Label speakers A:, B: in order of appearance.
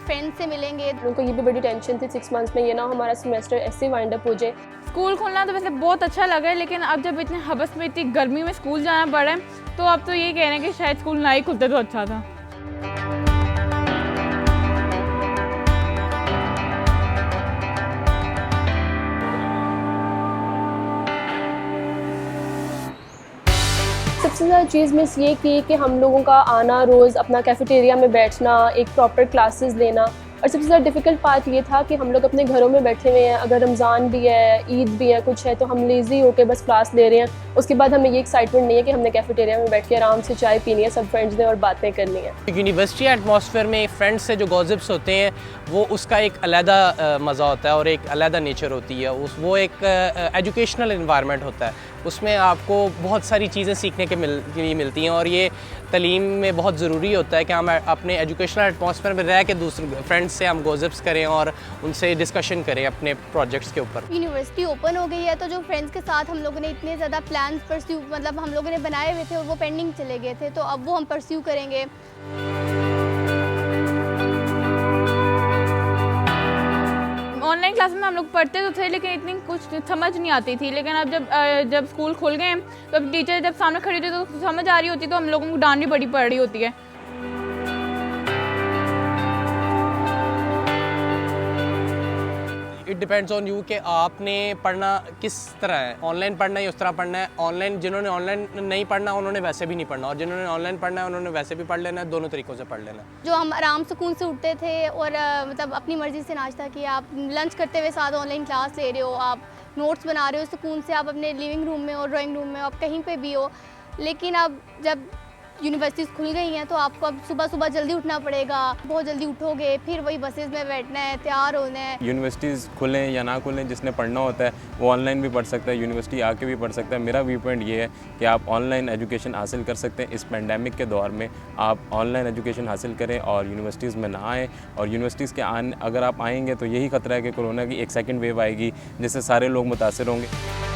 A: Friends से मिलेंगे।
B: उनको ये भी बड़ी टेंशन थी 6 मंथ्स में, ये ना हमारा सेमेस्टर ऐसे वाइंड अप हो जाए।
C: स्कूल खोलना तो वैसे बहुत अच्छा लगा है, लेकिन अब जब इतने हवस में इतनी गर्मी में स्कूल जाना पड़ रहा है तो अब तो ये कह रहे हैं कि शायद स्कूल ना ही खुलते तो अच्छा था।
B: सबसे ज़्यादा चीज़ मिस ये की कि हम लोगों का आना, रोज़ अपना कैफ़ेटेरिया में बैठना, एक प्रॉपर क्लासेस लेना, और सबसे ज़्यादा डिफ़िकल्ट पार्ट ये था कि हम लोग अपने घरों में बैठे हुए हैं। अगर रमज़ान भी है, ईद भी है, कुछ है, तो हम लेज़ी होकर बस क्लास ले रहे हैं। उसके बाद हमें ये एक्साइटमेंट नहीं है कि हमने कैफ़ेटेरिया में बैठ के आराम से चाय पीनी है सब फ्रेंड्स ने और बातें करनी है।
D: यूनिवर्सिटी एटमॉस्फेयर में फ्रेंड्स से जो गॉसिप्स होते हैं वो उसका एक अलहदा मज़ा होता है और एक अलहदा नेचर होती है। वो एक एजुकेशनल इन्वायरमेंट होता है, उसमें आपको बहुत सारी चीज़ें सीखने के लिए मिलती हैं और ये तालीम में बहुत ज़रूरी होता है कि हम अपने एजुकेशनल एटमॉस्फेयर में रह के दूसरे फ्रेंड्स से हम गॉसिप्स करें और उनसे डिस्कशन करें अपने प्रोजेक्ट्स के ऊपर।
A: यूनिवर्सिटी ओपन हो गई है तो जो फ्रेंड्स के साथ हम लोगों ने इतने ज़्यादा प्लान्स परस्यू मतलब हम लोगों ने बनाए हुए थे और वो पेंडिंग चले गए थे, तो अब वो हम परस्यू करेंगे।
C: ऑनलाइन क्लास में हम लोग पढ़ते तो थे लेकिन इतनी कुछ समझ नहीं आती थी, लेकिन अब जब स्कूल खुल गए तो अब टीचर जब सामने खड़ी होती तो समझ आ रही होती, तो हम लोगों को डांट भी बड़ी पड़ रही होती है।
D: इट डिपेंड्स ऑन यू कि आपने पढ़ना किस तरह है, ऑनलाइन पढ़ना है उस तरह पढ़ना है। ऑनलाइन जिन्होंने ऑनलाइन नहीं पढ़ना उन्होंने वैसे भी नहीं पढ़ना, और जिन्होंने ऑनलाइन पढ़ना है उन्होंने वैसे भी पढ़ लेना है। दोनों तरीक़ों से पढ़ लेना है।
A: जो हम आराम सुकून से उठते थे और मतलब अपनी मर्ज़ी से नाश्ता किया, आप लंच करते हुए साथ ऑनलाइन क्लास ले रहे हो, आप नोट्स बना रहे हो सुकून से, आप अपने लिविंग रूम में और ड्राइंग रूम में, आप कहीं पे भी हो। लेकिन अब जब यूनिवर्सिटीज़ खुल गई हैं तो आपको अब सुबह सुबह जल्दी उठना पड़ेगा, बहुत जल्दी उठोगे, फिर वही बसेस में बैठना है, तैयार होना है।
E: यूनिवर्सिटीज़ खुलें या ना खुलें, जिसने पढ़ना होता है वो ऑनलाइन भी पढ़ सकता है, यूनिवर्सिटी आके भी पढ़ सकता है। मेरा व्यू पॉइंट ये है कि आप ऑनलाइन एजुकेशन हासिल कर सकते हैं। इस पेंडेमिक के दौर में आप ऑनलाइन एजुकेशन हासिल करें और यूनिवर्सिटीज़ में ना आएँ। और यूनिवर्सिटीज़ के अगर आप आएँगे तो यही ख़तरा है कि कोरोना की एक सेकंड वेव आएगी जिससे सारे लोग मुतासिर होंगे।